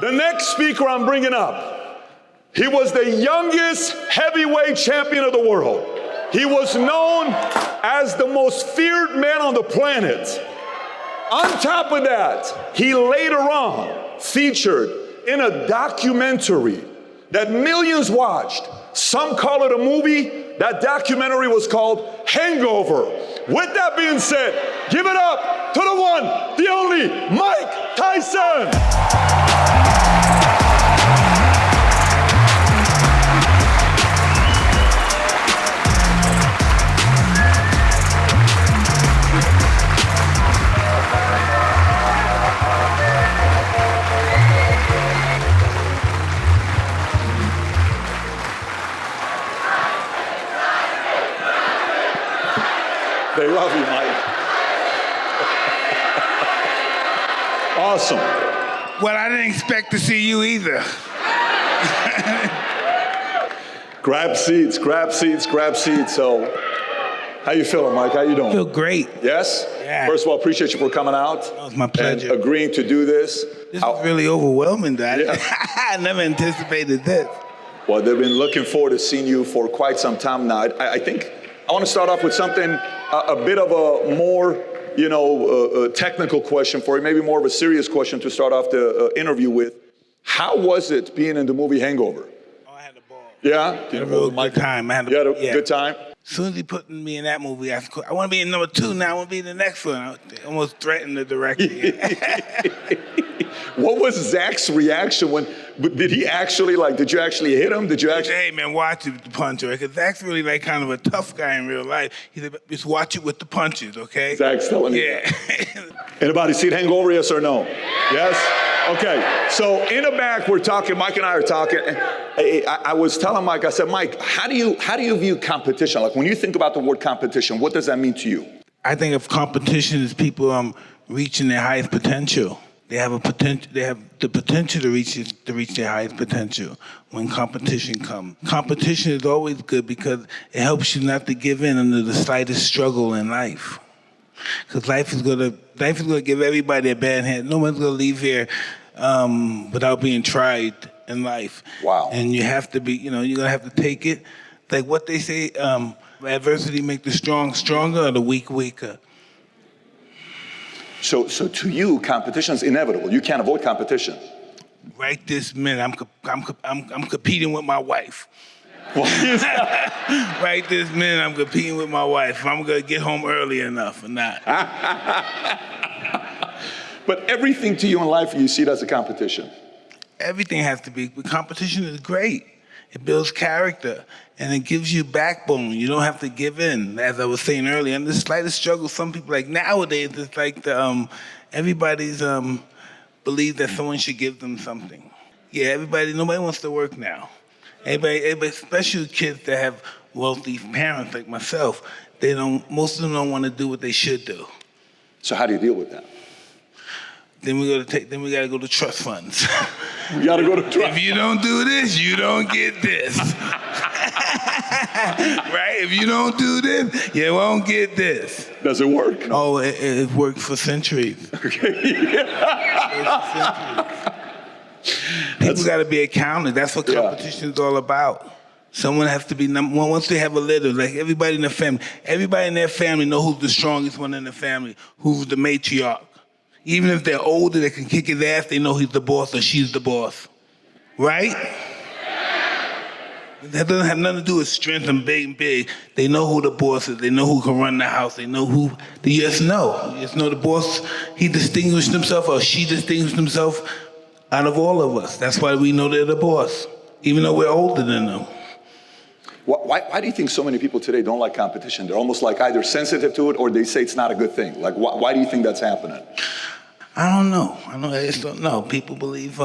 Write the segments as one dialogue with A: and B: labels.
A: The next speaker I'm bringing up, he was the youngest heavyweight champion of the world. He was known as the most feared man on the planet. On top of that, he later on featured in a documentary that millions watched. Some call it a movie. That documentary was called Hangover. With that being said, give it up to the one, the only, Mike Tyson. They love you, Mike. Awesome.
B: Well, I didn't expect to see you either.
A: Grab seats, grab seats, grab seats. So, how you feeling, Mike? How you doing?
B: I feel great.
A: Yes?
B: Yeah.
A: First of all, appreciate you for coming out.
B: It was my pleasure.
A: And agreeing to do this.
B: This is really overwhelming, Dad.
A: Yeah.
B: I never anticipated this.
A: Well, they've been looking forward to seeing you for quite some time now. I think I want to start off with something, a bit of a more, technical question for you, maybe more of a serious question to start off the interview with. How was it being in the movie Hangover?
B: Oh, I had a ball.
A: Yeah?
B: I had a real good time.
A: You had a good time?
B: As soon as he put me in that movie, I want to be in number 2 now. I want to be in the next one. I almost threatened the director.
A: What was Zach's reaction when, did he actually, did you actually hit him? Did you actually?
B: Hey, man, watch it with the punch, right? Because Zach's really kind of a tough guy in real life. He said, just watch it with the punches, okay?
A: Zach's telling you.
B: Yeah.
A: Anybody seen Hangover, yes or no? Yes? Okay, so in the back, we're talking, Mike and I are talking. I was telling Mike, I said, Mike, how do you view competition? Like when you think about the word competition, what does that mean to you?
B: I think of competition as people reaching their highest potential. They have the potential to reach their highest potential when competition comes. Competition is always good because it helps you not to give in under the slightest struggle in life. Because life is gonna give everybody a bad hand. No one's gonna leave here without being tried in life.
A: Wow.
B: And you have to be, you're gonna have to take it. Like what they say, adversity make the strong stronger or the weak weaker.
A: So to you, competition is inevitable. You can't avoid competition.
B: Right this minute, I'm competing with my wife. Right this minute, I'm competing with my wife. If I'm gonna get home early enough or not.
A: But everything to you in life, you see it as a competition.
B: Everything has to be, but competition is great. It builds character, and it gives you backbone. You don't have to give in, as I was saying earlier. And the slightest struggle, some people, nowadays, it's like everybody's believe that someone should give them something. Yeah, nobody wants to work now. Everybody, especially kids that have wealthy parents like myself, most of them don't want to do what they should do.
A: So how do you deal with that?
B: Then we gotta go to trust funds.
A: You gotta go to trust.
B: If you don't do this, you don't get this. Right? If you don't do this, you won't get this.
A: Does it work?
B: Oh, it worked for centuries.
A: Okay.
B: People gotta be accountable. That's what competition is all about. Someone has to be number one. Once they have a leader, like everybody in the family, everybody in their family know who's the strongest one in the family, who's the matriarch. Even if they're older, they can kick his ass, they know he's the boss or she's the boss. Right? That doesn't have nothing to do with strength and being big. They know who the boss is. They know who can run the house. They know who. They just know. You just know the boss, he distinguished himself or she distinguished himself out of all of us. That's why we know they're the boss, even though we're older than them.
A: Why do you think so many people today don't like competition? They're almost like either sensitive to it or they say it's not a good thing. Like, why do you think that's happening?
B: I don't know. I just don't know. People believe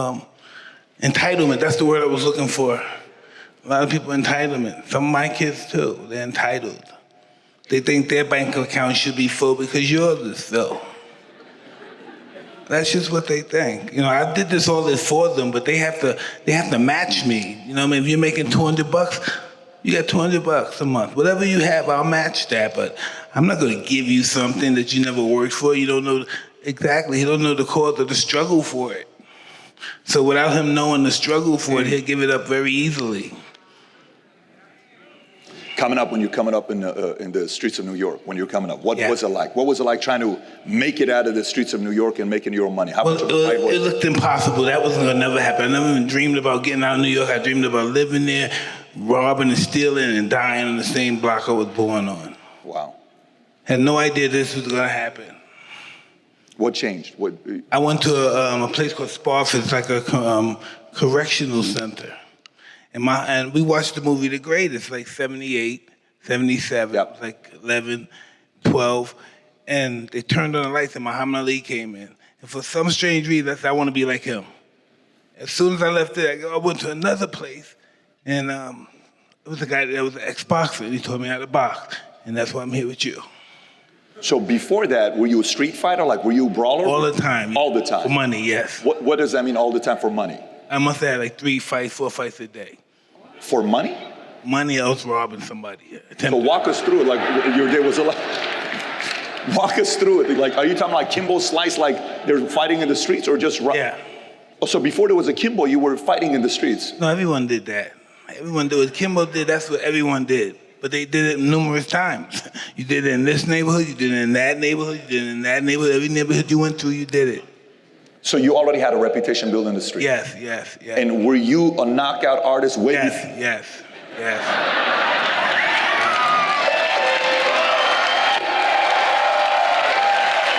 B: entitlement. That's the word I was looking for. A lot of people entitlement. Some of my kids too. They're entitled. They think their bank account should be full because yours is full. That's just what they think. I did all this for them, but they have to match me. If you're making $200, you got $200 a month. Whatever you have, I'll match that. But I'm not going to give you something that you never worked for. You don't know exactly. You don't know the cause of the struggle for it. So without him knowing the struggle for it, he'll give it up very easily.
A: When you're coming up in the streets of New York, when you're coming up, what
B: Yeah.
A: was it like? What was it like trying to make it out of the streets of New York and making your own money? How
B: Well,
A: much of a fight was
B: it looked impossible. That wasn't gonna never happen. I never even dreamed about getting out of New York. I dreamed about living there, robbing and stealing and dying on the same block I was born on.
A: Wow.
B: Had no idea this was gonna happen.
A: What changed?
B: I went to a place called Sparford. It's like a correctional center. And we watched the movie The Greatest, like 78, 77,
A: Yep.
B: it was like 11, 12. And they turned on the lights and Muhammad Ali came in. And for some strange reason, I said, I want to be like him. As soon as I left there, I went to another place. And it was a guy that was an ex-boxer, and he taught me how to box. And that's why I'm here with you.
A: So before that, were you a street fighter? Like, were you a brawler?
B: All the time.
A: All the time?
B: For money, yes.
A: What does that mean, all the time for money?
B: I must have had like 3 fights, 4 fights a day.
A: For money?
B: Money, I was robbing somebody.
A: So walk us through it, like your day was a lot. Walk us through it. Like, are you talking like Kimbo Slice, like they're fighting in the streets, or just
B: Yeah.
A: Oh, so before there was a Kimbo, you were fighting in the streets?
B: No, everyone did that. Everyone did what Kimbo did. That's what everyone did. But they did it numerous times. You did it in this neighborhood, you did it in that neighborhood, you did it in that neighborhood. Every neighborhood you went to, you did it.
A: So you already had a reputation built in the street?
B: Yes.
A: And were you a knockout artist way before?
B: Yes.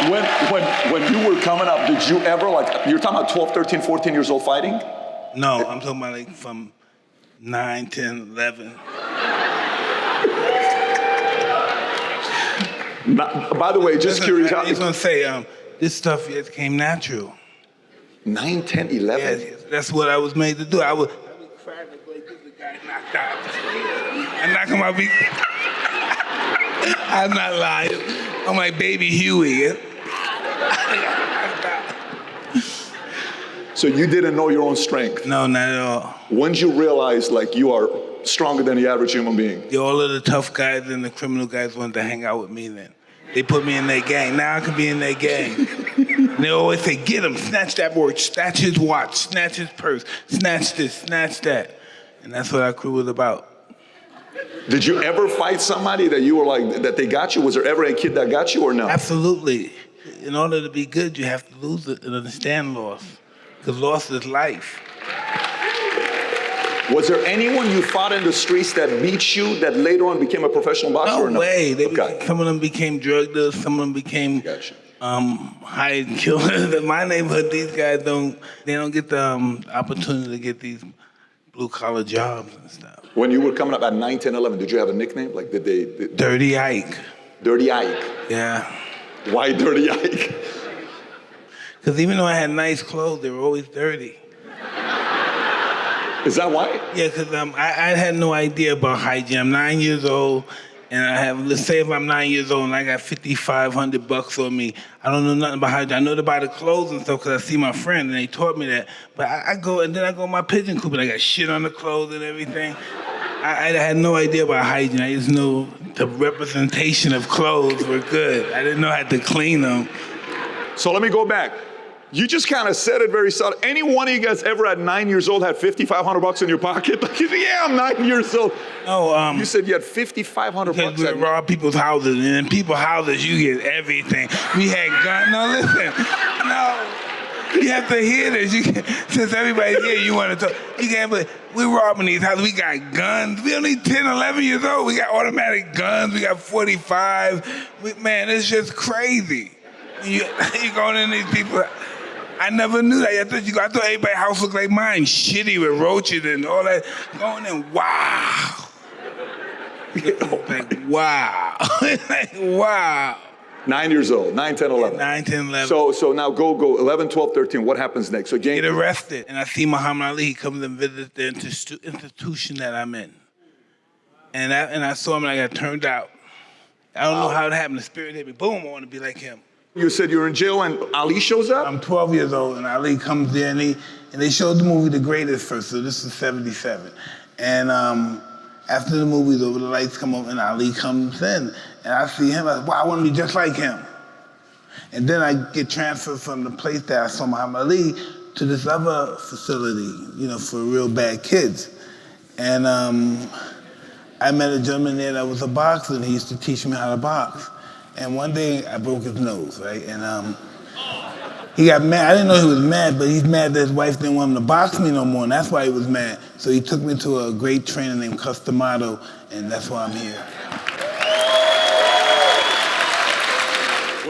A: When you were coming up, did you ever, like, you're talking about 12, 13, 14 years old fighting?
B: No, I'm talking about like from 9, 10, 11.
A: By the way, just curious.
B: I was going to say, this stuff just came natural.
A: 9, 10, 11?
B: Yes, that's what I was made to do. I would cry like this, the guy knocked out. I knock him out. I'm not lying. I'm like Baby Huey.
A: So you didn't know your own strength?
B: No, not at all.
A: When did you realize, like, you are stronger than the average human being?
B: All of the tough guys and the criminal guys wanted to hang out with me then. They put me in their gang. Now I can be in their gang. And they always say, get him, snatch that watch, snatch his watch, snatch his purse, snatch this, snatch that. And that's what our crew was about.
A: Did you ever fight somebody that you were like, that they got you? Was there ever a kid that got you or no?
B: Absolutely. In order to be good, you have to lose it and understand loss. Because loss is life.
A: Was there anyone you fought in the streets that beat you that later on became a professional boxer or no?
B: No way.
A: Okay.
B: Some of them became drug dealers. Some of them became
A: Gotcha.
B: hired killers. In my neighborhood, these guys don't get the opportunity to get these blue-collar jobs and stuff.
A: When you were coming up at 9, 10, 11, did you have a nickname? Like,
B: Dirty Ike.
A: Dirty Ike?
B: Yeah.
A: Why Dirty Ike?
B: Because even though I had nice clothes, they were always dirty.
A: Is that why?
B: Yeah, because I had no idea about hygiene. I'm 9 years old, and let's say if I'm 9 years old and I got $5,500 on me, I don't know nothing about hygiene. I know about the clothes and stuff because I see my friend and they taught me that. But I go in my pigeon coop and I got shit on the clothes and everything. I had no idea about hygiene. I just know the representation of clothes were good. I didn't know how to clean them.
A: So let me go back. You just kind of said it very subtle. Any one of you guys ever at 9 years old had $5,500 in your pocket? Like, you said, yeah, I'm 9 years old.
B: No,
A: you said you had $5,500.
B: Because we rob people's houses, and in people's houses you get everything. We had guns. No, listen. No. You have to hear this. Since everybody's here, you want to talk. You can't believe we're robbing these houses. We got guns. We only 10, 11 years old. We got automatic guns. We got 45. Man, it's just crazy. You going in these people. I never knew that. I thought everybody's house looked like mine, shitty with roaches and all that. Going in, wow. Like, wow. Like, wow.
A: 9 years old, 9, 10, 11.
B: 9, 10, 11.
A: So now go 11, 12, 13. What happens next? So
B: Get arrested. And I see Muhammad Ali. He comes and visits the institution that I'm in. And I saw him and I got turned out. I don't know how it happened. The spirit hit me. Boom, I want to be like him.
A: You said you're in jail and Ali shows up?
B: I'm 12 years old and Ali comes there and they showed the movie The Greatest first, so this is 77. And after the movie's over, the lights come up and Ali comes in. And I see him, I said, wow, I want to be just like him. And then I get transferred from the place that I saw Muhammad Ali to this other facility, for real bad kids. And I met a gentleman there that was a boxer, and he used to teach me how to box. And one day I broke his nose, right? And he got mad. I didn't know he was mad, but he's mad that his wife didn't want him to box me no more, and that's why he was mad. So he took me to a great trainer named Customato, and that's why I'm here.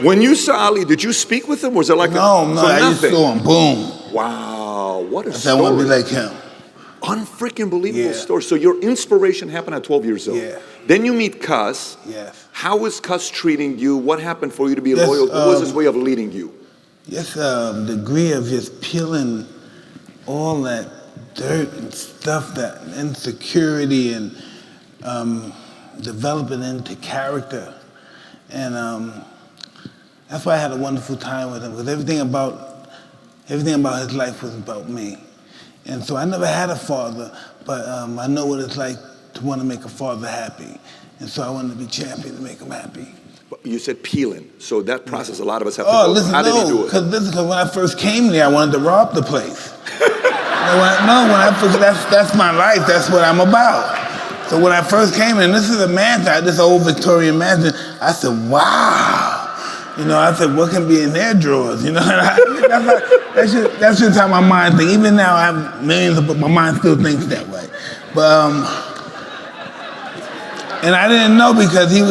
A: When you saw Ali, did you speak with him? Was it like
B: No, I just saw him. Boom.
A: Wow, what a
B: I
A: story.
B: said, I want to be like him.
A: Unfreaking believable
B: Yeah.
A: story. So your inspiration happened at 12 years old.
B: Yeah.
A: Then you meet Cus.
B: Yes.
A: How is Cus treating you? What happened for you to be
B: Yes,
A: loyal? What was his way of leading you?
B: Yes, degree of just peeling all that dirt and stuff, that insecurity, and developing into character. And that's why I had a wonderful time with him, because everything about his life was about me. And so I never had a father, but I know what it's like to want to make a father happy. And so I wanted to be champion to make him happy.
A: You said peeling. So that process, a lot of us have to go through.
B: Listen,
A: How did he do it?
B: Because when I first came there, I wanted to rob the place. That's my life. That's what I'm about. So when I first came in, this is a mansion, this old Victorian mansion. I said, wow. I said, what can be in their drawers? That's just how my mind thinks. Even now, I have millions, but my mind still thinks that way. But and I didn't know, because he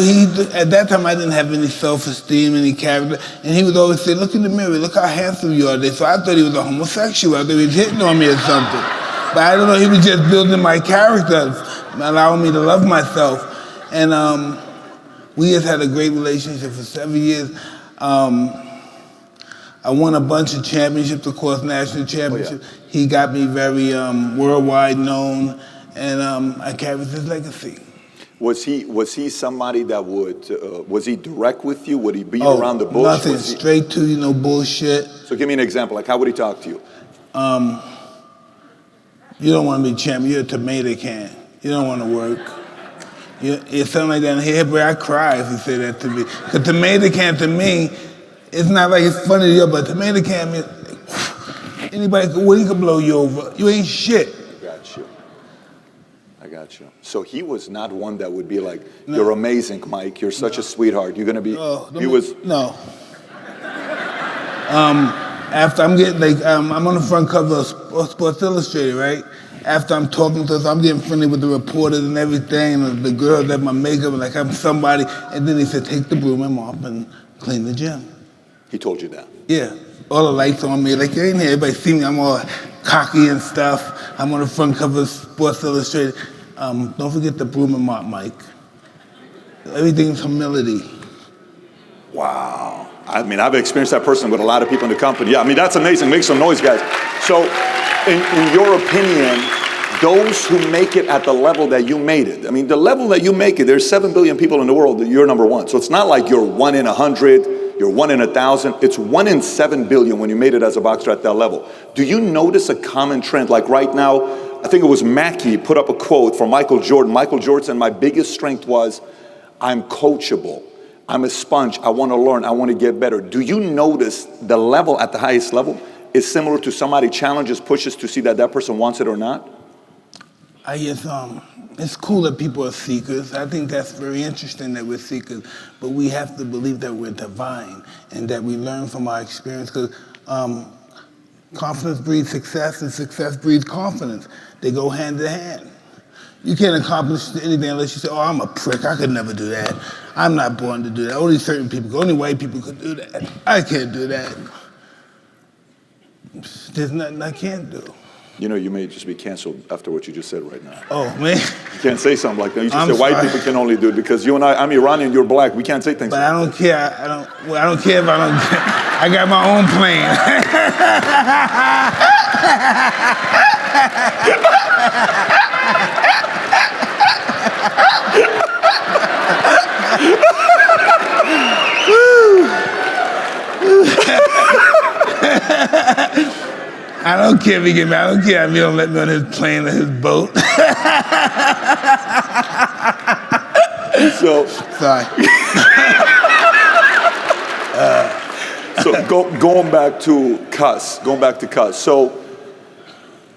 B: at that time I didn't have any self-esteem, any character, and he would always say, look in the mirror, look how handsome you are. So I thought he was a homosexual. I thought he was hitting on me or something. But I don't know, he was just building my character, allowing me to love myself. And we just had a great relationship for 7 years. I won a bunch of championships, of course, national championships.
A: Oh, yeah.
B: He got me very worldwide known, and I carried his legacy.
A: Was he somebody that would, was he direct with you? Would he beat around the bush?
B: Nothing, straight to, bullshit.
A: So give me an example, like how would he talk to you?
B: You don't want to be champion, you're a tomato can. You don't want to work. It's something like that in here, but I cry if you say that to me. Because tomato can, to me, it's not like it's funny to you, but tomato can means anybody, he could blow you over. You ain't shit.
A: I got you. So he was not one that would be like, you're amazing, Mike. You're such a sweetheart. You're gonna be.
B: No. After I'm getting I'm on the front cover of Sports Illustrated, right? After I'm talking to us, I'm getting friendly with the reporters and everything, and the girls at my makeup, like I'm somebody. And then he said, take the broom and mop and clean the gym.
A: He told you that?
B: Yeah. All the lights on me, like you're in here. Everybody see me. I'm all cocky and stuff. I'm on the front cover of Sports Illustrated. Don't forget the broom and mop, Mike. Everything's humility.
A: Wow. I mean, I've experienced that person with a lot of people in the company. Yeah, I mean, that's amazing. Make some noise, guys. So, in your opinion, those who make it at the level that you made it, I mean, the level that you make it, there's 7 billion people in the world, you're number one. So it's not like you're 1 in 100, you're 1 in 1,000. It's 1 in 7 billion when you made it as a boxer at that level. Do you notice a common trend? Like right now, I think it was Mackey put up a quote from Michael Jordan. Michael Jordan said, my biggest strength was, I'm coachable. I'm a sponge. I want to learn. I want to get better. Do you notice the level at the highest level is similar to somebody challenges, pushes to see that that person wants it or not?
B: It's cool that people are seekers. I think that's very interesting that we're seekers, but we have to believe that we're divine and that we learn from our experience, because confidence breeds success and success breeds confidence. They go hand in hand. You can't accomplish anything unless you say, oh, I'm a prick, I could never do that. I'm not born to do that. Only certain people, only white people could do that. I can't do that. There's nothing I can't do.
A: You know, you may just be canceled after what you just said right now.
B: Oh, man.
A: You can't say something like that. You just say white people can only do it because you and I'm Iranian, you're black. We can't say things
B: but
A: like that.
B: I don't care. I don't care if I don't get, I got my own plane. I don't care if he get me. I don't care if he don't let me on his plane or his boat.
A: So,
B: sorry.
A: going back to Cuss. So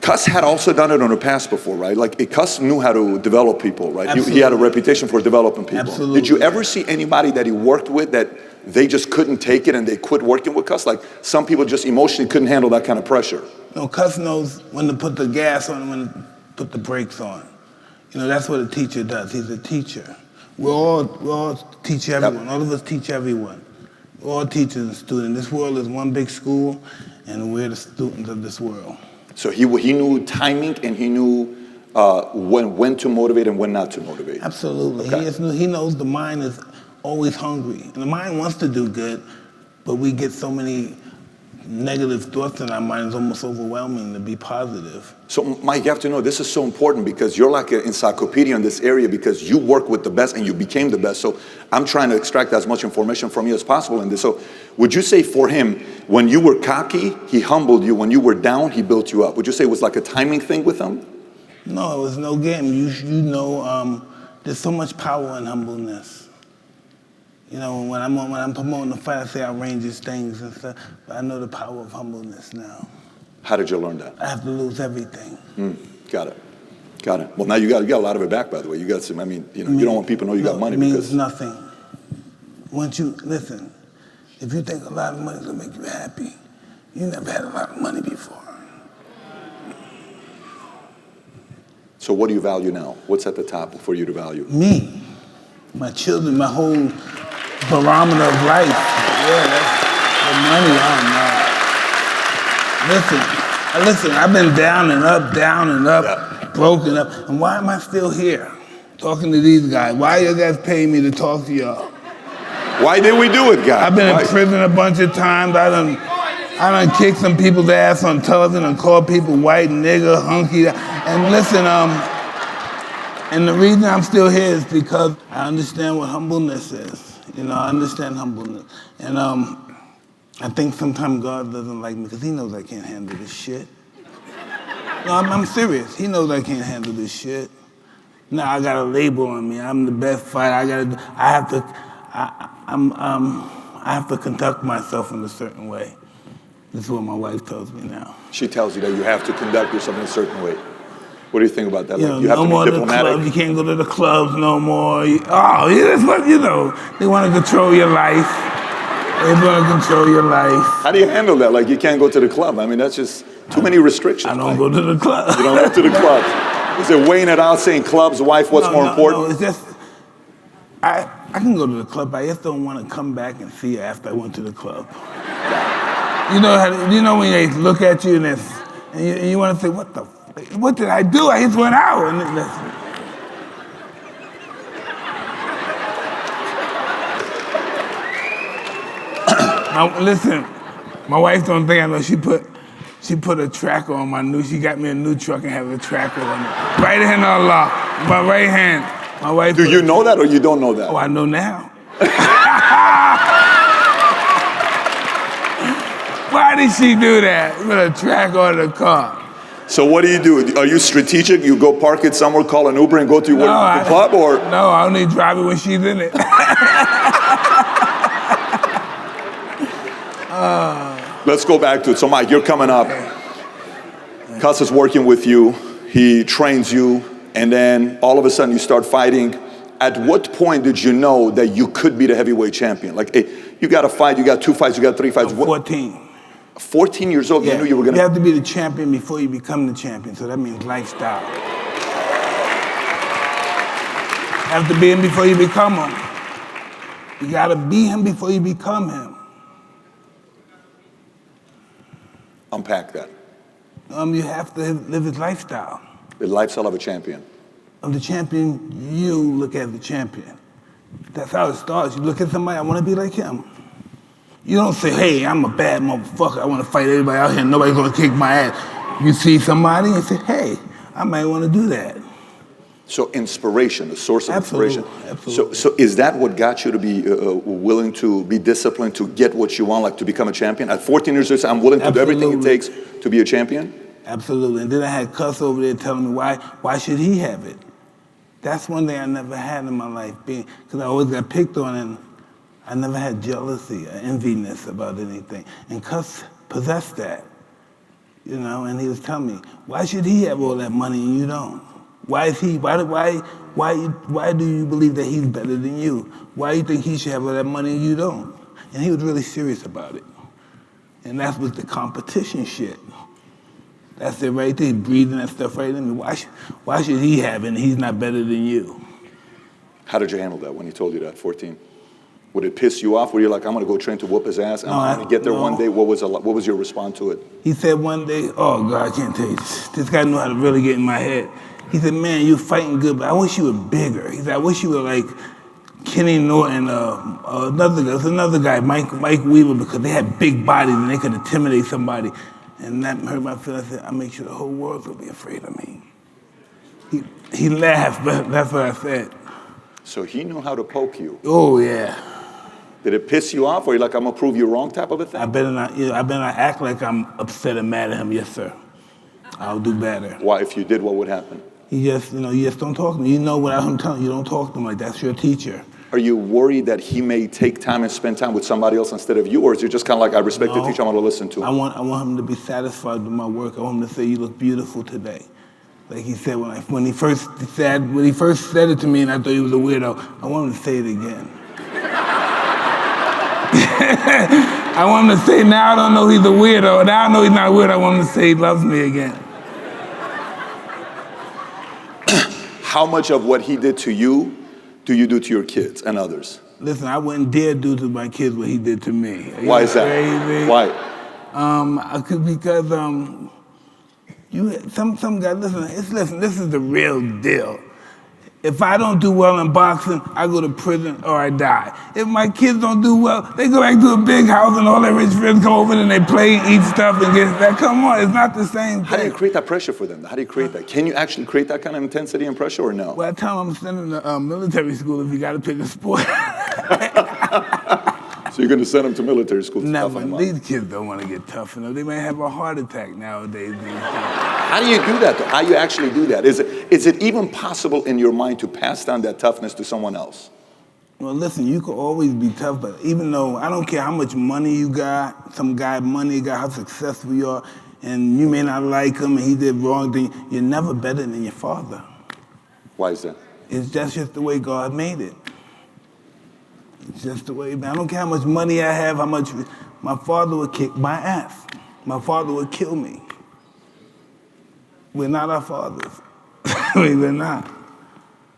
A: Cuss had also done it in the past before, right? Like Cuss knew how to develop people, right? He had a reputation for developing people.
B: Absolutely.
A: Did you ever see anybody that he worked with that they just couldn't take it and they quit working with Cuss? Like some people just emotionally couldn't handle that kind of pressure.
B: No, Cuss knows when to put the gas on and when to put the brakes on. You know, that's what a teacher does. He's a teacher. We all teach everyone. All of us teach everyone. We're all teachers and students. This world is one big school, and we're the students of this world.
A: So he knew timing, and he knew when to motivate and when not to motivate.
B: Absolutely.
A: Okay.
B: He knows the mind is always hungry. And the mind wants to do good, but we get so many negative thoughts in our mind, it's almost overwhelming to be positive.
A: So Mike, you have to know this is so important because you're like an encyclopedia in this area because you work with the best and you became the best. So I'm trying to extract as much information from you as possible in this. So would you say for him, when you were cocky, he humbled you. When you were down, he built you up. Would you say it was like a timing thing with him?
B: No, it was no game. You know, there's so much power in humbleness. You know, when I'm promoting the fight, I say outrageous things and stuff, but I know the power of humbleness now.
A: How did you learn that?
B: I have to lose everything.
A: Got it. Well, now you got a lot of it back, by the way. You got some. I mean, you know, you don't want people to know you got money
B: it means
A: because
B: nothing. Once you listen, if you think a lot of money will make you happy, you never had a lot of money before.
A: So what do you value now? What's at the top for you to value?
B: Me, my children, my whole barometer of life. Yeah, that's the money. Oh no. Listen, I've been down and up, broken up. And why am I still here talking to these guys? Why are you guys paying me to talk to y'all?
A: Why did we do it, guys?
B: I've been in prison a bunch of times. I done kicked some people's ass on television and called people white, nigger, hunky. And listen, and the reason I'm still here is because I understand what humbleness is. You know, I understand humbleness. And I think sometimes God doesn't like me because he knows I can't handle this shit. No, I'm serious. He knows I can't handle this shit. Now I got a label on me. I'm the best fighter. I have to conduct myself in a certain way. This is what my wife tells me now.
A: She tells you that you have to conduct yourself in a certain way. What do you think about that?
B: You know,
A: you have
B: no
A: to
B: more
A: be
B: the
A: diplomatic.
B: clubs. You can't go to the clubs no more. That's what, you know. They want to control your life. They want to control your life.
A: How do you handle that? Like you can't go to the club. I mean, that's just too many restrictions.
B: I don't go to the club.
A: You don't go to the club. Is it weighing it out, saying clubs, wife, what's more important?
B: No, it's just, I can go to the club. I just don't want to come back and see you after I went to the club. You know when they look at you and you want to say, what did I do? I just went out. Listen, my wife don't think I know. She put a tracker on my new. She got me a new truck and has a tracker on it. Right hand on lock. My right hand. My wife.
A: Do you know that or you don't know that?
B: Oh, I know now. Why did she do that? Put a tracker on the car.
A: So what do? Are you strategic? You go park it somewhere, call an Uber, and go to the club, or?
B: No, I only drive it when she's in it.
A: Let's go back to it. So Mike, you're coming up. Cuss is working with you. He trains you, and then all of a sudden you start fighting. At what point did you know that you could be the heavyweight champion? Like, hey, you got a fight, you got 2 fights, you got 3 fights.
B: 14.
A: 14 years old, you knew you were going to...
B: You have to be the champion before you become the champion, so that means lifestyle. You have to be him before you become him. You got to be him before you become him.
A: Unpack that.
B: You have to live his lifestyle.
A: The lifestyle of a champion.
B: Of the champion, you look at the champion. That's how it starts. You look at somebody, I want to be like him. You don't say, hey, I'm a bad motherfucker. I want to fight everybody out here and nobody's going to kick my ass. You see somebody and say, hey, I might want to do that.
A: So inspiration, a source of inspiration.
B: Absolutely.
A: So is that what got you to be willing to be disciplined to get what you want, like to become a champion? At 14 years old, I'm willing to do everything it takes to be a champion?
B: Absolutely. And then I had Cuss over there telling me, why should he have it? That's one thing I never had in my life, because I always got picked on, and I never had jealousy or enviness about anything. And Cuss possessed that, you know, and he was telling me, why should he have all that money and you don't? Why is he, why do you believe that he's better than you? Why do you think he should have all that money and you don't? And he was really serious about it. And that was the competition shit. That's it right there, he's breathing that stuff right in me. Why should he have it and he's not better than you?
A: How did you handle that when he told you that, 14? Would it piss you off? Were you like, I'm gonna go train to whoop his ass, and I'm gonna get there one day? What was your response to it?
B: He said one day, oh God, I can't tell you, this guy knew how to really get in my head. He said, man, you're fighting good, but I wish you were bigger. He said, I wish you were like Kenny Norton, another guy, Mike Weaver, because they had big bodies and they could intimidate somebody. And that hurt my feelings. I said, I make sure the whole world's gonna be afraid of me. He laughed, but that's what I said.
A: So he knew how to poke you.
B: Oh yeah.
A: Did it piss you off, or you're like, I'm gonna prove you wrong type of a thing?
B: I better not act like I'm upset and mad at him. Yes, sir. I'll do better.
A: Why? If you did, what would happen?
B: You just don't talk to me. You know without him telling you, don't talk to him like that's your teacher.
A: Are you worried that he may take time and spend time with somebody else instead of you, or is it just kind of like, I respect the teacher, I'm gonna listen to him?
B: I want him to be satisfied with my work. I want him to say, you look beautiful today. Like he said when he first said it to me and I thought he was a weirdo, I want him to say it again. I want him to say, now I don't know he's a weirdo. Now I know he's not a weirdo. I want him to say he loves me again.
A: How much of what he did to you do you do to your kids and others?
B: Listen, I wouldn't dare do to my kids what he did to me.
A: Why is that?
B: Crazy?
A: Why?
B: Because some guy, listen, this is the real deal. If I don't do well in boxing, I go to prison or I die. If my kids don't do well, they go back to a big house and all their rich friends come over and they play, eat stuff and get that. Come on, it's not the same thing.
A: How do you create that pressure for them? How do you create that? Can you actually create that kind of intensity and pressure or no?
B: Well, I tell them I'm sending them to military school if you got to pick a sport.
A: So you're going to send them to military school?
B: Never. These kids don't want to get tough enough. They might have a heart attack nowadays.
A: How do you do that, though? How do you actually do that? Is it even possible in your mind to pass down that toughness to someone else?
B: Well, listen, you can always be tough, but even though I don't care how much money you got, some guy money got, how successful you are, and you may not like him and he did wrong thing, you're never better than your father.
A: Why is that?
B: That's just the way God made it. It's just the way, I don't care how much money I have, my father would kick my ass. My father would kill me. We're not our fathers. We're not.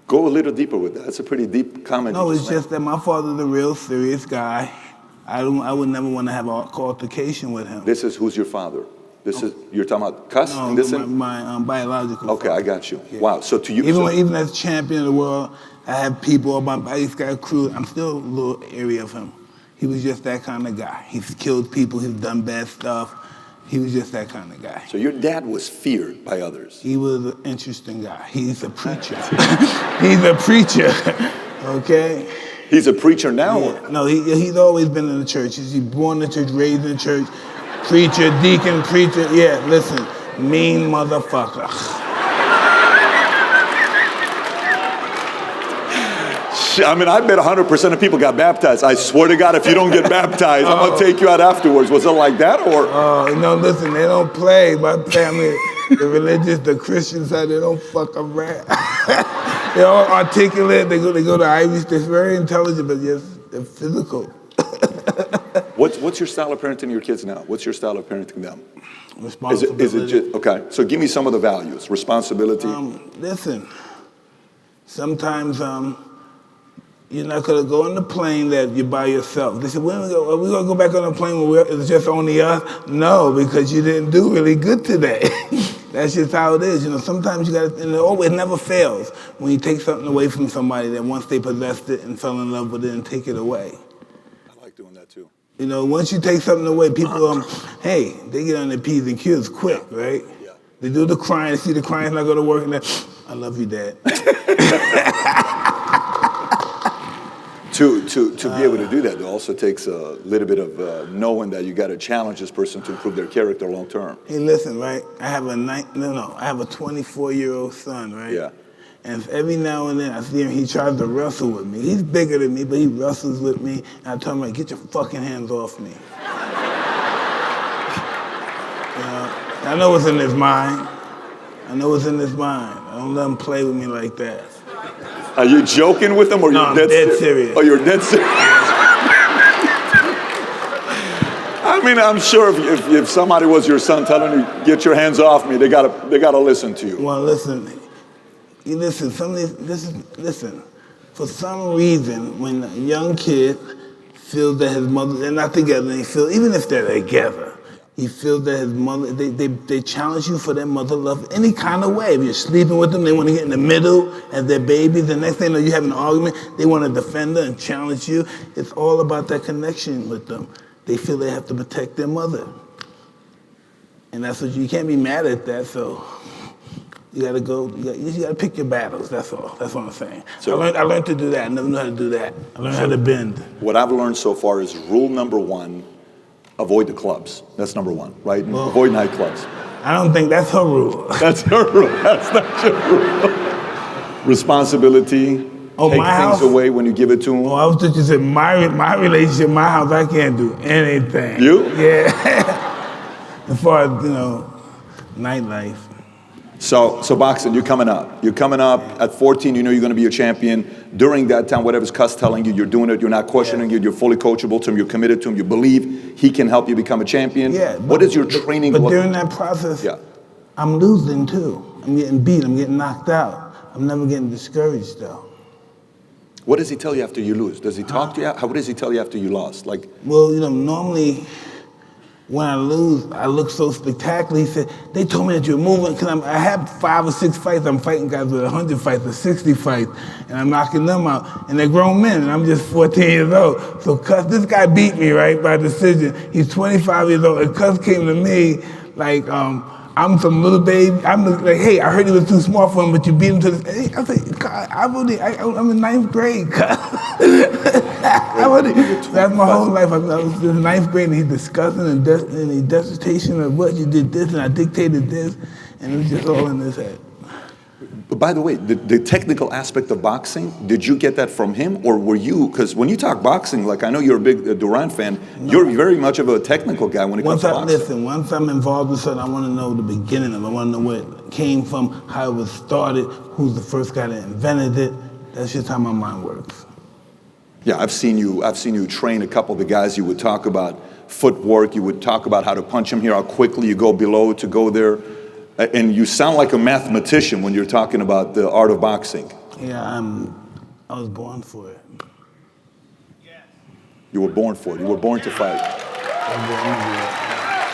A: Go a little deeper with that. That's a pretty deep comment.
B: No, it's just that my father's a real serious guy. I would never want to have an altercation with him.
A: This is who's your father? You're talking about Cuss?
B: No, my biological
A: Okay,
B: father.
A: I got you.
B: Yeah.
A: Wow. So to you,
B: even as champion of the world, I have people on my body. He's got a crew. I'm still a little area of him. He was just that kind of guy. He's killed people. He's done bad stuff. He was just that kind of guy.
A: So your dad was feared by others.
B: He was an interesting guy. He's a preacher. He's a preacher. Okay.
A: He's a preacher now.
B: Yeah. No, he's always been in the church. He's born in the church, raised in the church. Preacher, deacon, preacher. Yeah, listen, mean motherfucker.
A: I mean, I bet 100% of people got baptized. I swear to God, if you don't get baptized, I'm going to take you out afterwards. Was it like that, or?
B: No, listen, they don't play. My family, the religious, the Christian side, they don't fuck around. They're all articulate. They go to Ivy. They're very intelligent, but yes, they're physical.
A: What's your style of parenting your kids now? What's your style of parenting them?
B: Responsibility.
A: Is it just, okay, so give me some of the values. Responsibility.
B: Listen, sometimes you're not going to go on the plane that you're by yourself. They said, are we going to go back on the plane where it's just only us? No, because you didn't do really good today. That's just how it is. You know, sometimes you got to, and it never fails when you take something away from somebody that once they possessed it and fell in love with it and take it away.
A: I like doing that too.
B: You know, once you take something away, people, hey, they get on their P's and Q's quick, right?
A: Yeah.
B: They do the crying, see the crying's not going to work, and then, I love you, Dad.
A: To be able to do that, it also takes a little bit of knowing that you got to challenge this person to improve their character long term.
B: Hey, listen, right? I have a 24-year-old son, right?
A: Yeah.
B: And every now and then I see him, he tries to wrestle with me. He's bigger than me, but he wrestles with me. And I tell him, like, get your fucking hands off me. I know what's in his mind. I don't let him play with me like that.
A: Are you joking with him or
B: no,
A: you're
B: dead serious?
A: Oh, you're dead serious? I mean, I'm sure if somebody was your son telling you, get your hands off me, they gotta listen to you.
B: Well, listen. Listen. For some reason, when a young kid feels that his mother, they're not together, and he feels, even if they're together, he feels that his mother, they challenge you for their mother love any kind of way. If you're sleeping with them, they want to get in the middle as their babies. The next thing you know, you have an argument, they want to defend her and challenge you. It's all about that connection with them. They feel they have to protect their mother. And that's what you can't be mad at that, so you gotta go, you gotta pick your battles, that's all. That's what I'm saying. So, I learned to do that. I never knew how to do that. I learned how to bend.
A: What I've learned so far is rule number one, avoid the clubs. That's number one, right? Well, avoid nightclubs.
B: I don't think that's her rule.
A: That's her rule. That's not your rule. Responsibility. Take things away when you give it to them.
B: Well, I was just saying, my relationship, my house, I can't do anything.
A: You?
B: Yeah. As far as, nightlife.
A: So boxing, you're coming up. You're coming up at 14, you know you're going to be a champion. During that time, whatever's Cus telling you, you're doing it. You're not questioning it. You're fully coachable to him. You're committed to him. You believe he can help you become a champion.
B: Yeah.
A: What is your training?
B: But during that process, I'm losing too. I'm getting beat. I'm getting knocked out. I'm never getting discouraged though.
A: What does he tell you after you lose? Does he talk to you? What does he tell you after you lost? Like,
B: well, normally when I lose, I look so spectacular. He said, they told me that you're moving, because I have 5 or 6 fights. I'm fighting guys with 100 fights or 60 fights, and I'm knocking them out. And they're grown men, and I'm just 14 years old. So Cus, this guy beat me, right, by decision. He's 25 years old, and Cus came to me like, I'm some little baby. I'm like, hey, I heard he was too small for him, but you beat him to this. I was like, God, I'm in 9th grade, Cus. That's my whole life. I was in 9th grade, and he's discussing and a dissertation of what you did this, and I dictated this, and it was just all in his head.
A: But by the way, the technical aspect of boxing, did you get that from him, or were you? Because when you talk boxing, like I know you're a big Durant fan, you're very much of a technical guy when it comes to boxing.
B: Listen, once I'm involved with something, I want to know the beginning of it. I want to know where it came from, how it was started, who's the first guy that invented it. That's just how my mind works.
A: Yeah, I've seen you train a couple of the guys. You would talk about footwork. You would talk about how to punch him here, how quickly you go below to go there. And you sound like a mathematician when you're talking about the art of boxing.
B: Yeah, I was born for it.
A: You were born for it. You were born to fight.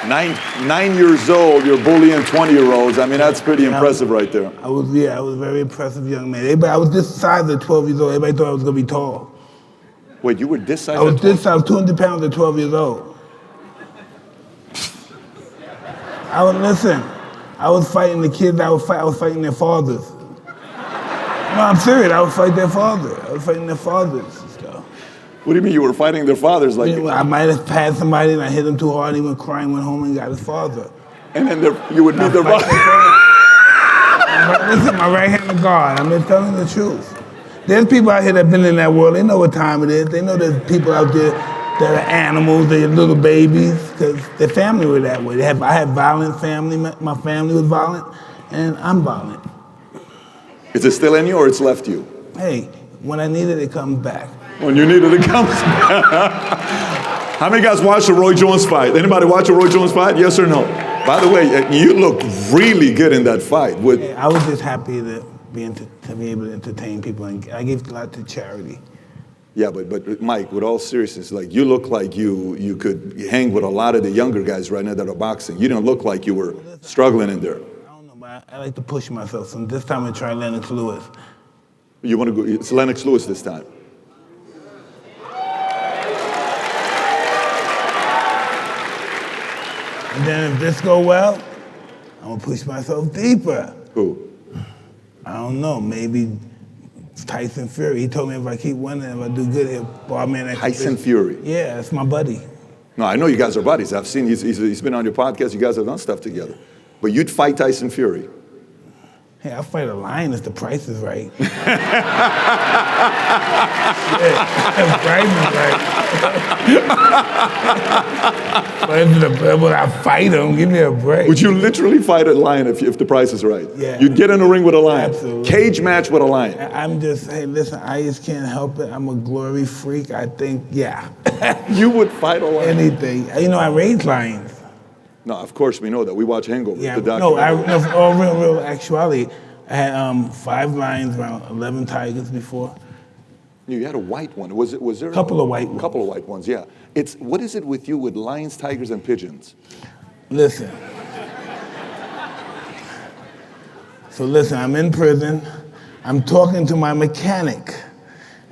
A: 9 years old, you're bullying 20-year-olds. I mean, that's pretty impressive right there.
B: I was a very impressive young man. I was this size at 12 years old. Everybody thought I was going to be tall.
A: Wait, you were this size?
B: I was this size, 200 pounds at 12 years old. I was fighting the kids I was fighting their fathers. No, I'm serious. I would fight their father. I was fighting their fathers and stuff.
A: What do you mean you were fighting their fathers? Like,
B: I might have passed somebody and I hit him too hard. He went crying, went home and got his father.
A: And then you would meet their father.
B: Listen, my right-handed guard. I'm just telling the truth. There's people out here that have been in that world. They know what time it is. They know there's people out there that are animals, they're little babies, because their family were that way. I had violent family. My family was violent, and I'm violent.
A: Is it still in you or it's left you?
B: Hey, when I need it, it comes back.
A: When you need it, it comes back. How many guys watched the Roy Jones fight? Anybody watch a Roy Jones fight? Yes or no? By the way, you look really good in that fight.
B: I was just happy to be able to entertain people, and I gave a lot to charity.
A: Yeah, but Mike, with all seriousness, like you look like you could hang with a lot of the younger guys right now that are boxing. You didn't look like you were struggling in there.
B: I don't know, but I like to push myself. So this time I try Lennox Lewis.
A: You want to go? It's Lennox Lewis this time.
B: And then if this go well, I'm gonna push myself deeper.
A: Who?
B: I don't know, maybe Tyson Fury. He told me if I keep winning, if I do good, he'll bar me in.
A: Tyson Fury?
B: Yeah, that's my buddy.
A: No, I know you guys are buddies. I've seen he's been on your podcast. You guys have done stuff together. But you'd fight Tyson Fury?
B: Hey, I'll fight a lion if the price is right. Shit, the price is right. But I fight him, give me a break.
A: Would you literally fight a lion if the price is right?
B: Yeah.
A: You'd get in a ring with a lion.
B: Absolutely.
A: Cage match with a lion.
B: I'm just, hey, listen, I just can't help it. I'm a glory freak. I think, yeah.
A: You would fight a lion?
B: Anything. You know, I raised lions.
A: No, of course we know that. We watch Hangover.
B: Yeah,
A: the documentary.
B: all real actuality. I had 5 lions, around 11 tigers before.
A: You had a white one. Was there
B: Couple of white ones.
A: Couple of white ones, yeah. What is it with you with lions, tigers, and pigeons?
B: Listen. So listen, I'm in prison. I'm talking to my mechanic.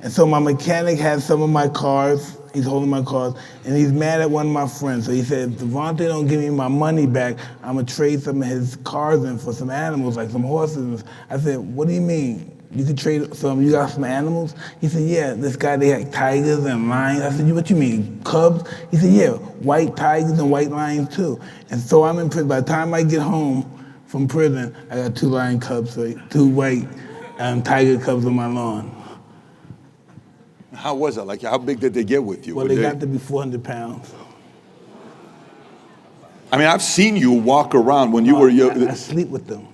B: And so my mechanic has some of my cars. He's holding my cars, and he's mad at one of my friends. So he said, if Devontae don't give me my money back, I'm gonna trade some of his cars in for some animals, like some horses. I said, what do you mean? You could trade some, you got some animals? He said, yeah, this guy, they had tigers and lions. I said, what you mean, cubs? He said, yeah, white tigers and white lions too. And so I'm in prison. By the time I get home from prison, I got 2 lion cubs, so 2 white tiger cubs on my lawn.
A: How was that? Like, how big did they get with you?
B: Well, they got to be 400 pounds.
A: I mean, I've seen you walk around when you were young.
B: I sleep with them.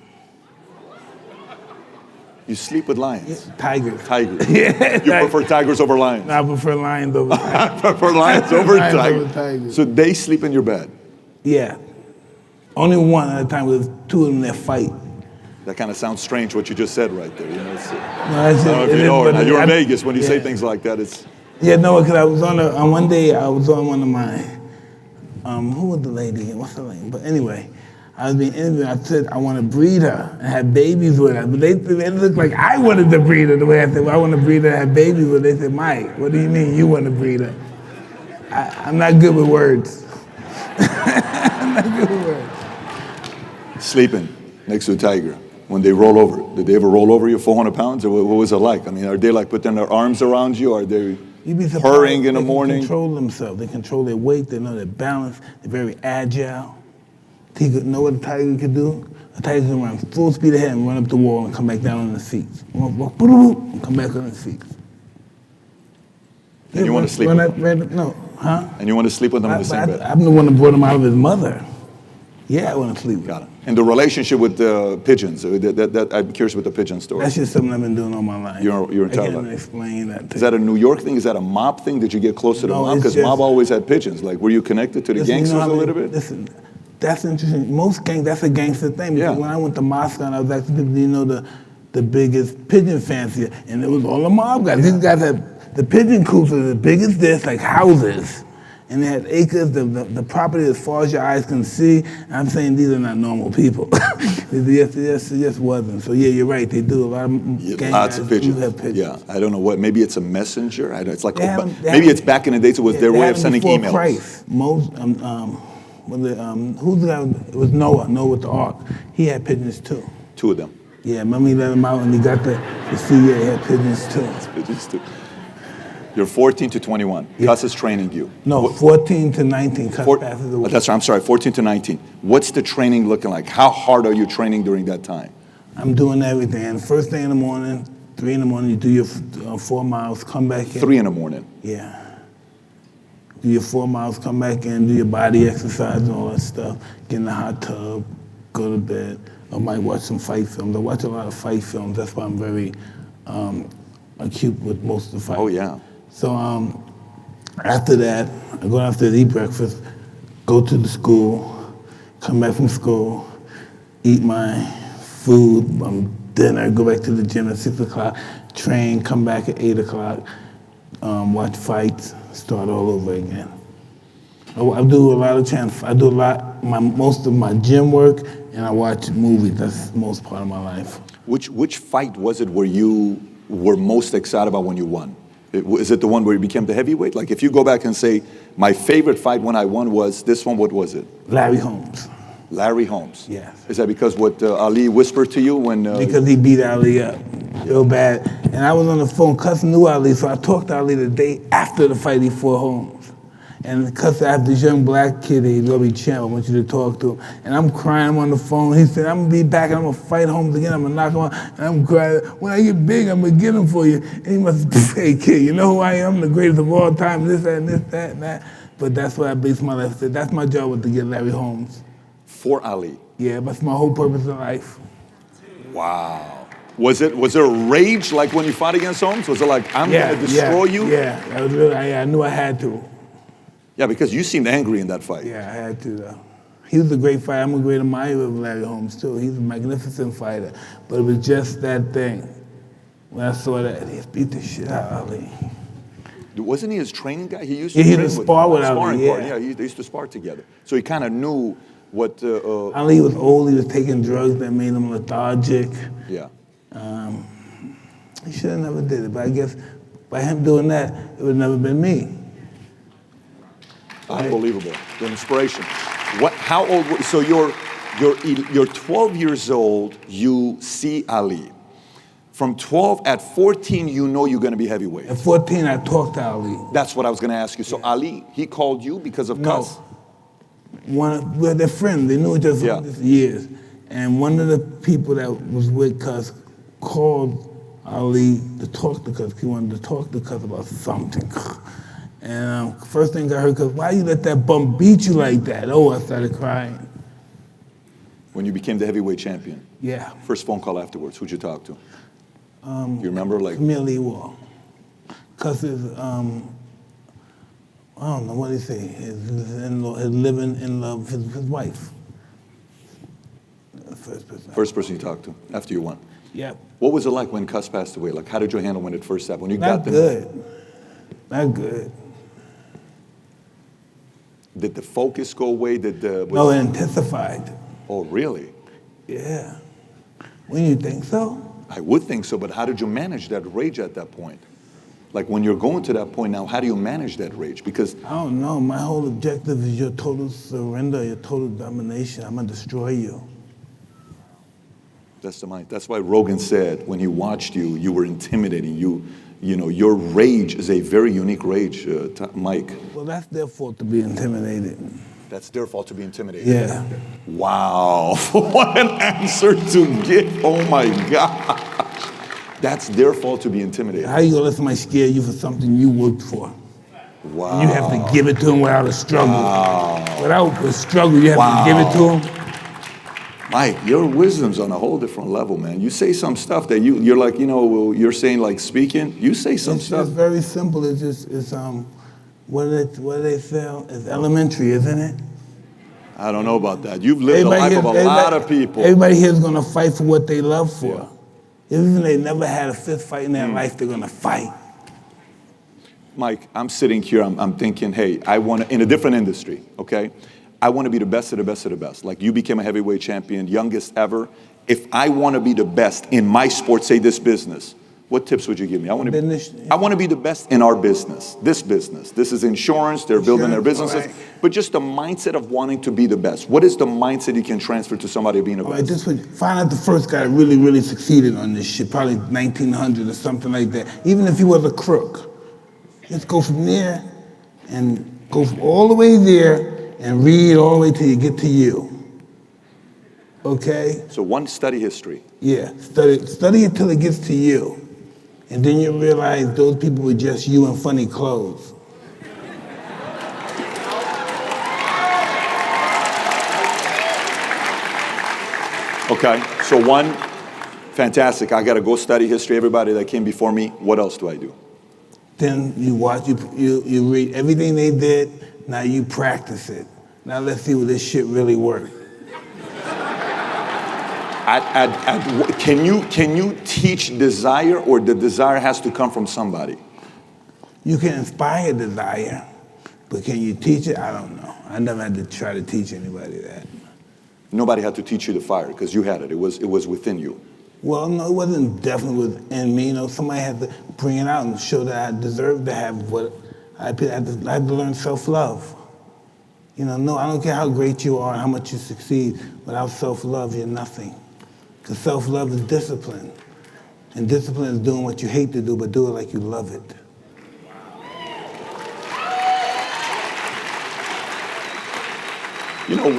A: You sleep with lions?
B: Yeah, tigers.
A: Tigers.
B: Yeah.
A: You prefer tigers over lions?
B: No, I prefer lions over tigers.
A: I prefer lions over
B: Lions
A: tigers.
B: over tigers.
A: So they sleep in your bed?
B: Yeah. Only one at a time, because 2 of them that fight.
A: That kind of sounds strange what you just said right there. You know,
B: No,
A: I don't know if you know or not. You're in Vegas. When you say
B: yeah.
A: things like that, it's...
B: Yeah, no, because I was on one day, I was on one of my, who was the lady? What's her name? But anyway, I was being interviewed. I said I want to breed her and have babies with her. But they looked like I wanted to breed her the way I said, well, I want to breed her and have babies with her. They said, Mike, what do you mean you want to breed her? I'm not good with words. I'm not good with words.
A: Sleeping next to a tiger. When they roll over, did they ever roll over you 400 pounds? Or what was it like? I mean, are they like putting their arms around you? Are they purring in the morning?
B: They control themselves. They control their weight. They know their balance. They're very agile. You know what a tiger can do? A tiger can run full speed ahead and run up the wall and come back down on his feet. And come back on his feet.
A: And you want to sleep with them?
B: No, huh?
A: And you want to sleep with them in the same bed?
B: I'm the one that brought him out of his mother. Yeah, I want to sleep with him.
A: Got it. And the relationship with the pigeons, I'm curious with the pigeon story.
B: That's just something I've been doing all my life.
A: Your entire life.
B: I can't explain that to you.
A: Is that a New York thing? Is that a mob thing? Did you get close to the mob? Because mob always had pigeons. Like, were you connected to the gangsters a little bit?
B: Listen, that's interesting. Most gangs, that's a gangster thing. Because when I went to Moscow and I was asking people, do you know the biggest pigeon fancier? And it was all the mob guys. These guys had, the pigeon coops are the biggest this, like houses. And they had acres, the property as far as your eyes can see. And I'm saying these are not normal people. It just wasn't. So yeah, you're right. They do a lot of
A: lots of pigeons.
B: Have pigeons.
A: Yeah, I don't know what. Maybe it's a messenger. It's like
B: maybe
A: it's back in the days. It was their way of sending emails.
B: Christ. Who's the guy? It was Noah. Noah with the ark. He had pigeons too.
A: 2 of them.
B: Yeah, remember he let them out and he got the sea. Yeah, he had pigeons too.
A: Pigeons too. You're 14 to 21. Yeah. Cus is training you.
B: No, 14 to 19. Cus passes away.
A: That's right. I'm sorry. 14 to 19. What's the training looking like? How hard are you training during that time?
B: I'm doing everything. And first thing in the morning, 3 in the morning, you do your 4 miles, come back in.
A: 3 in the morning?
B: Yeah. Do your 4 miles, come back in, do your body exercise and all that stuff. Get in the hot tub, go to bed. I might watch some fight films. I watch a lot of fight films. That's why I'm very acute with most of the fights.
A: Oh, yeah.
B: So after that, I go downstairs, eat breakfast, go to the school, come back from school, eat my food, dinner, go back to the gym at 6 o'clock, train, come back at 8 o'clock, watch fights, start all over again. I do a lot of most of my gym work, and I watch movies. That's the most part of my life.
A: Which fight was it where you were most excited about when you won? Is it the one where you became the heavyweight? Like, if you go back and say, my favorite fight when I won was this one, what was it?
B: Larry Holmes.
A: Larry Holmes?
B: Yes.
A: Is that because what Ali whispered to you when...
B: Because he beat Ali up real bad. And I was on the phone, Cus knew Ali, so I talked to Ali the day after the fight he fought Holmes.
C: And because I have this young black kid, he's gonna be champ, I want you to talk to him. And I'm crying, I'm on the phone. He said, I'm gonna be back and I'm gonna fight Holmes again, I'm gonna knock him out. And I'm crying, when I get big, I'm gonna get him for you. And he must say, kid, you know who I am? I'm the greatest of all time, this, that, and this, that, and that. But that's what I based my life on. That's my job, was to get Larry Holmes.
A: For Ali.
C: Yeah, that's my whole purpose in life.
A: Wow. Was there a rage like when you fought against Holmes? Was it like, I'm gonna destroy you?
C: Yeah, that was really, I knew I had to.
A: Yeah, because you seemed angry in that fight.
C: Yeah, I had to, though. He was a great fighter. I'm a great admirer of Larry Holmes, too. He's a magnificent fighter. But it was just that thing. When I saw that, he beat the shit out of Ali.
A: Wasn't he his training guy? He used to
C: He
A: train
C: spar with Ali,
A: sparring
C: yeah.
A: partner. Yeah, they used to spar together. So he kind of knew what...
C: Ali was old. He was taking drugs that made him lethargic.
A: Yeah.
C: He should have never did it. But I guess by him doing that, it would have never been me.
A: Unbelievable. The inspiration. How old were you? So you're 12 years old, you see Ali. From 12, at 14, you know you're gonna be heavyweight.
C: At 14, I talked to Ali.
A: That's what I was gonna ask you. So Ali, he called you because of Cus?
C: Well, they're friends. They knew each other for years. And one of the people that was with Cus called Ali to talk to Cus. He wanted to talk to Cus about something. And first thing I heard, Cus, why you let that bum beat you like that? Oh, I started crying.
A: When you became the heavyweight champion?
C: Yeah.
A: First phone call afterwards, who'd you talk to? You remember, like?
C: Millie Wall. Cus is, I don't know, what did he say? His living in love with his wife. The first person.
A: First person you talked to, after you won?
C: Yep.
A: What was it like when Cus passed away? Like, how did you handle when it first happened? When you
C: Not
A: got
C: good. Not good.
A: Did the focus go away?
C: No, it intensified.
A: Oh, really?
C: Yeah. When you think so?
A: I would think so, but how did you manage that rage at that point? Like when you're going to that point now, how do you manage that rage? Because
C: I don't know. My whole objective is your total surrender, your total domination. I'm gonna destroy you.
A: that's the mind. That's why Rogan said when he watched you, you were intimidating. You know, your rage is a very unique rage, Mike.
C: Well, that's their fault to be intimidated.
A: That's their fault to be intimidated.
C: Yeah.
A: Wow, what an answer to give. Oh my gosh. That's their fault to be intimidated.
C: How you gonna let somebody scare you for something you worked for?
A: Wow.
C: You have to give it to them without a struggle.
A: Wow.
C: Without a struggle, you have to give it to them.
A: Mike, your wisdom's on a whole different level, man. You say some stuff that you're like, you know, you're saying like speaking. You say some stuff.
C: It's very simple. It's just, what do they say? It's elementary, isn't it?
A: I don't know about that. You've lived the life of a lot of people.
C: Everybody here is gonna fight for what they love for. Yeah. Even if they never had a fist fight in their life, they're gonna fight.
A: Mike, I'm sitting here, I'm thinking, hey, I want to, in a different industry, okay? I want to be the best of the best of the best. Like you became a heavyweight champion, youngest ever. If I want to be the best in my sport, say this business, what tips would you give me? I want to be the best in our business, this business. This is insurance, they're building their businesses. Right. But just the mindset of wanting to be the best. What is the mindset you can transfer to somebody being the best?
C: Just find out the first guy that really, really succeeded on this shit, probably 1900 or something like that. Even if he was a crook. Just go from there and go all the way there and read all the way till you get to you. Okay?
A: So one, study history.
C: Yeah, study it till it gets to you. And then you realize those people were just you in funny clothes.
A: Okay, so one, fantastic. I got to go study history. Everybody that came before me, what else do I do?
C: Then you watch, you read everything they did, now you practice it. Now let's see what this shit really works.
A: Can you teach desire, or the desire has to come from somebody?
C: You can inspire desire, but can you teach it? I don't know. I never had to try to teach anybody that.
A: Nobody had to teach you the fire because you had it. It was within you.
C: Well, no, it wasn't definitely within me. You know, somebody had to bring it out and show that I deserved to have what I had to learn self-love. You know, no, I don't care how great you are, how much you succeed. Without self-love, you're nothing. Because self-love is discipline. And discipline is doing what you hate to do, but do it like you love it.
A: You know,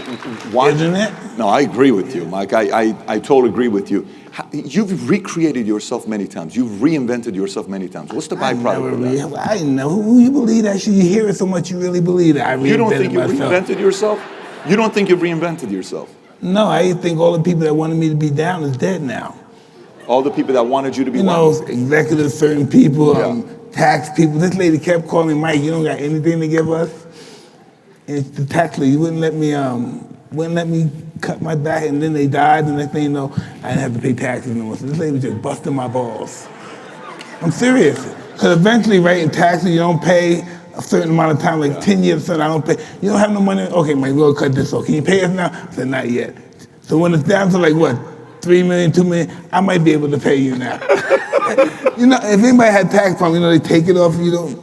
A: why?
C: Isn't it?
A: No, I agree with you, Mike. I totally agree with you. You've recreated yourself many times. You've reinvented yourself many times. What's the byproduct of that?
C: I know. Who you believe that shit? You hear it so much, you really believe that.
A: You don't think you reinvented yourself? You don't think you've reinvented yourself?
C: No, I think all the people that wanted me to be down is dead now.
A: All the people that wanted you to be
C: executives, certain people,
A: Yeah.
C: tax people. This lady kept calling me, Mike, you don't got anything to give us? And it's the tax lady, you wouldn't let me cut my back, and then they died, and next thing you know, I didn't have to pay taxes no more. So this lady was just busting my balls. I'm serious. Because eventually, right, in taxes, you don't pay a certain amount of time, like 10 years, so I don't pay. You don't have no money, okay, Mike, we'll cut this off. Can you pay us now? I said, not yet. So when it's down to like, what, 3 million, 2 million, I might be able to pay you now. You know, if anybody had tax problems, you know, they take it off,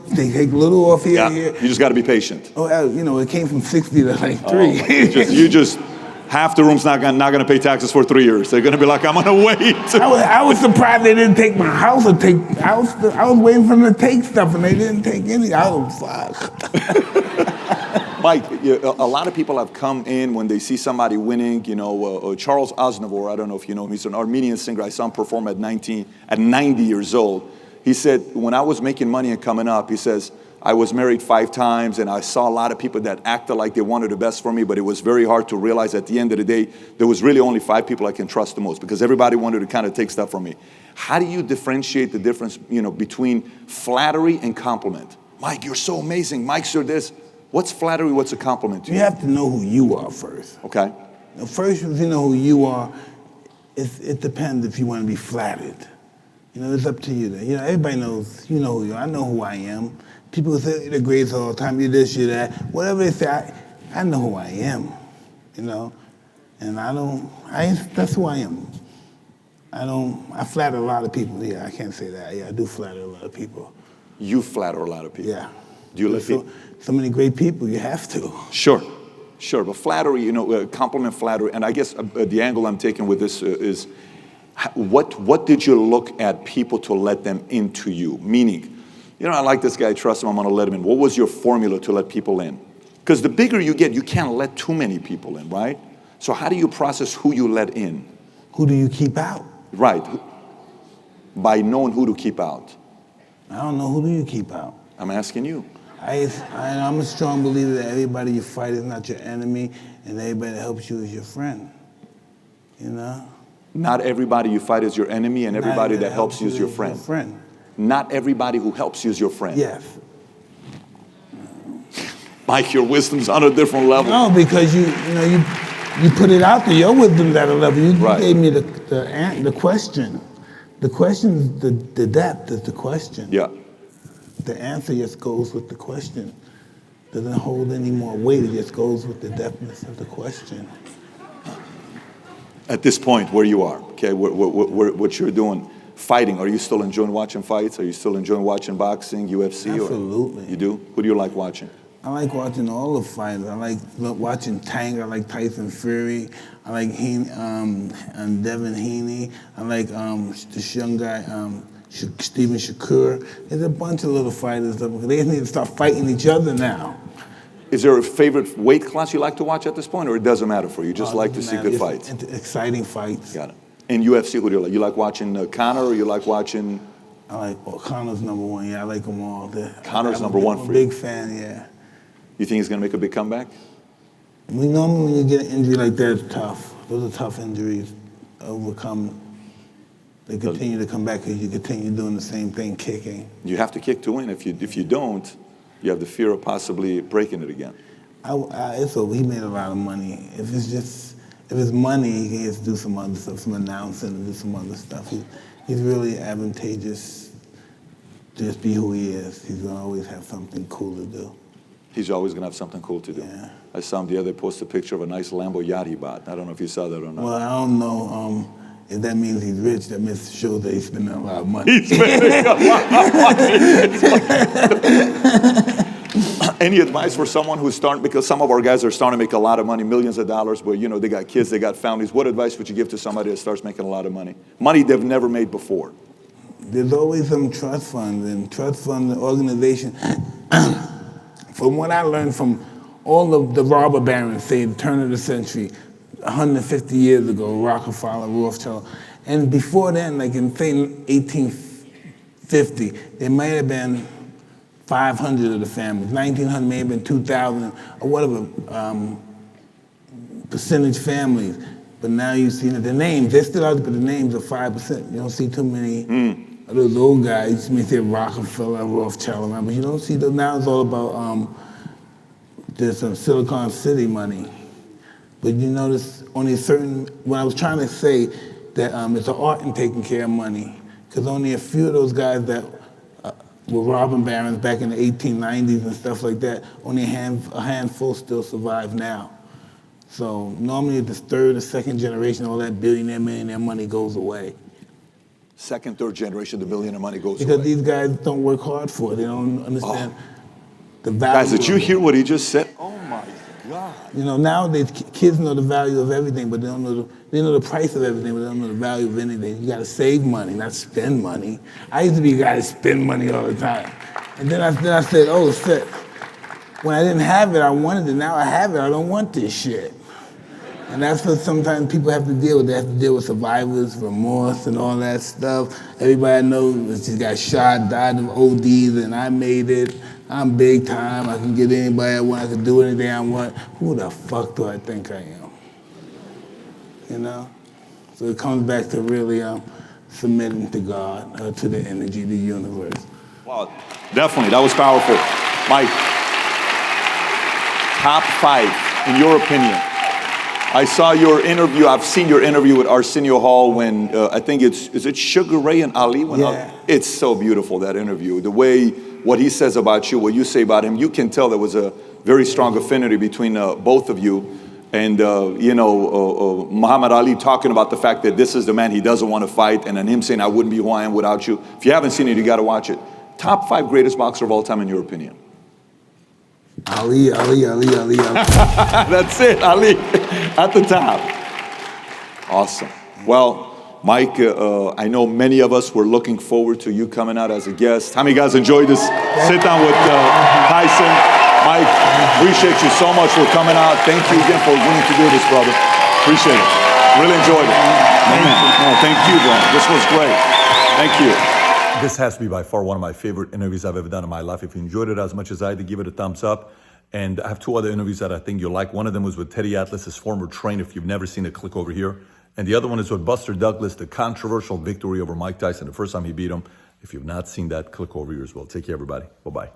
C: they take a little off here, here.
A: You just got to be patient.
C: Oh, you know, it came from 60 to like 3.
A: Half the room's not gonna pay taxes for 3 years. They're gonna be like, I'm gonna wait.
C: I was surprised they didn't take my house or I was waiting for them to take stuff and they didn't take any. I was fuck.
A: Mike, a lot of people have come in when they see somebody winning. You know, Charles Aznavour, I don't know if you know him. He's an Armenian singer. I saw him perform at 90 years old. He said, when I was making money and coming up, he says, I was married 5 times and I saw a lot of people that acted like they wanted the best for me, but it was very hard to realize at the end of the day, there was really only 5 people I can trust the most because everybody wanted to kind of take stuff from me. How do you differentiate the difference, you know, between flattery and compliment? Mike, you're so amazing. Mike, you're this. What's flattery? What's a compliment to you?
C: You have to know who you are first.
A: Okay.
C: Now, first, if you know who you are, it depends if you want to be flattered. You know, it's up to you. You know, everybody knows, you know who you are. I know who I am. People say the grades all the time, you're this, you're that. Whatever they say, I know who I am, you know? And that's who I am. I flatter a lot of people. Yeah, I can't say that. Yeah, I do flatter a lot of people.
A: You flatter a lot of people?
C: Yeah.
A: Do you let people?
C: So many great people, you have to.
A: Sure. But flattery, you know, compliment flattery, and I guess the angle I'm taking with this is, what did you look at people to let them into you? Meaning, you know, I like this guy, I trust him, I'm gonna let him in. What was your formula to let people in? Because the bigger you get, you can't let too many people in, right? So how do you process who you let in?
C: Who do you keep out?
A: Right, by knowing who to keep out.
C: I don't know, who do you keep out?
A: I'm asking you.
C: I'm a strong believer that everybody you fight is not your enemy, and everybody that helps you is your friend, you know?
A: Not everybody you fight is your enemy, and everybody that helps you is your friend. Not everybody who helps you is your friend.
C: Yes.
A: Mike, your wisdom's on a different level.
C: No, because you put it out there. Your wisdom's at a level. You gave me the question. The question, the depth is the question.
A: Yeah.
C: The answer just goes with the question. Doesn't hold any more weight. It just goes with the depthness of the question.
A: At this point, where you are, okay, what you're doing, fighting, are you still enjoying watching fights? Are you still enjoying watching boxing, UFC?
C: Absolutely.
A: You do? Who do you like watching?
C: I like watching all the fights. I like watching Tank. I like Tyson Fury. I like Devin Haney. I like this young guy, Steven Shakur. There's a bunch of little fighters. They need to start fighting each other now.
A: Is there a favorite weight class you like to watch at this point, or it doesn't matter for you? You just like to see good fights?
C: Exciting fights.
A: Got it. In UFC, who do you like? You like watching Conor, or you like watching?
C: I like Conor's number one. Yeah, I like them all.
A: Conor's number one for you.
C: I'm a big fan. Yeah.
A: You think he's going to make a big comeback?
C: Normally when you get an injury like that, it's tough. Those are tough injuries. Overcome. They continue to come back because you continue doing the same thing, kicking. You
A: have to kick to win. If you don't, you have the fear of possibly breaking it again.
C: It's over. He made a lot of money. If it's money, he can just do some other stuff, some announcing and do some other stuff. He's really advantageous to just be who he is. He's going to always have something cool to do.
A: He's always going to have something cool to do.
C: Yeah.
A: I saw him the other day post a picture of a nice Lambo yacht he bought. I don't know if you saw that or not.
C: Well, I don't know if that means he's rich. That means it shows that he's spending a lot of money.
A: He's spending a lot of money. Any advice for someone who's starting, because some of our guys are starting to make a lot of money, millions of dollars, but you know, they got kids, they got families. What advice would you give to somebody that starts making a lot of money? Money they've never made before.
C: There's always some trust funds, and trust fund organization. From what I learned from all of the robber barons, say the turn of the century, 150 years ago, Rockefeller, Rothschild, and before then, like in say 1850, there might have been 500 of the families. 1900 may have been 2,000 or whatever percentage families. But now you see that the names, they're still out there, but the names are 5%. You don't see too many of those old guys. You may say Rockefeller, Rothschild, but you don't see those. Now it's all about there's some Silicon City money. But you notice only a certain, when I was trying to say that it's an art in taking care of money, because only a few of those guys that were robbing barons back in the 1890s and stuff like that, only a handful still survive now. So normally the third or second generation, all that billionaire, millionaire money goes away.
A: Second, third generation, the billionaire money goes away.
C: Because these guys don't work hard for it. They don't understand the value.
A: Guys, did you
C: of it.
A: hear what he just said? Oh my God.
C: You know, nowadays kids know the value of everything, but they don't know they know the price of everything, but they don't know the value of anything. You gotta save money, not spend money. I used to be a guy that spend money all the time. And then I said, oh shit. When I didn't have it, I wanted it. Now I have it, I don't want this shit. And that's what sometimes people have to deal with. They have to deal with survivors, remorse, and all that stuff. Everybody knows she got shot, died of ODs, and I made it. I'm big time. I can get anybody I want. I can do anything I want. Who the fuck do I think I am? You know? So it comes back to really submitting to God, to the energy, the universe.
A: Wow, definitely. That was powerful. Mike, top 5, in your opinion. I saw your interview. I've seen your interview with Arsenio Hall when I think is it Sugar Ray and Ali? It's so beautiful, that interview. The way what he says about you, what you say about him, you can tell there was a very strong affinity between both of you. And Muhammad Ali talking about the fact that this is the man he doesn't want to fight, and then him saying I wouldn't be who I am without you. If you haven't seen it, you got to watch it. Top 5 greatest boxer of all time in your opinion?
C: Ali.
A: That's it, Ali, at the top. Awesome. Well, Mike, I know many of us were looking forward to you coming out as a guest. How many guys enjoyed this sit down with Tyson? Mike, appreciate you so much for coming out. Thank you again for agreeing to do this, brother. Appreciate it. Really enjoyed it. Thank you, bro. This was great. Thank you.
D: This has to be by far one of my favorite interviews I've ever done in my life. If you enjoyed it as much as I did, give it a thumbs up. And I have 2 other interviews that I think you'll like. One of them was with Teddy Atlas, his former trainer. If you've never seen it, click over here. And the other one is with Buster Douglas, the controversial victory over Mike Tyson, the first time he beat him. If you've not seen that, click over here as well. Take care, everybody. Bye-bye.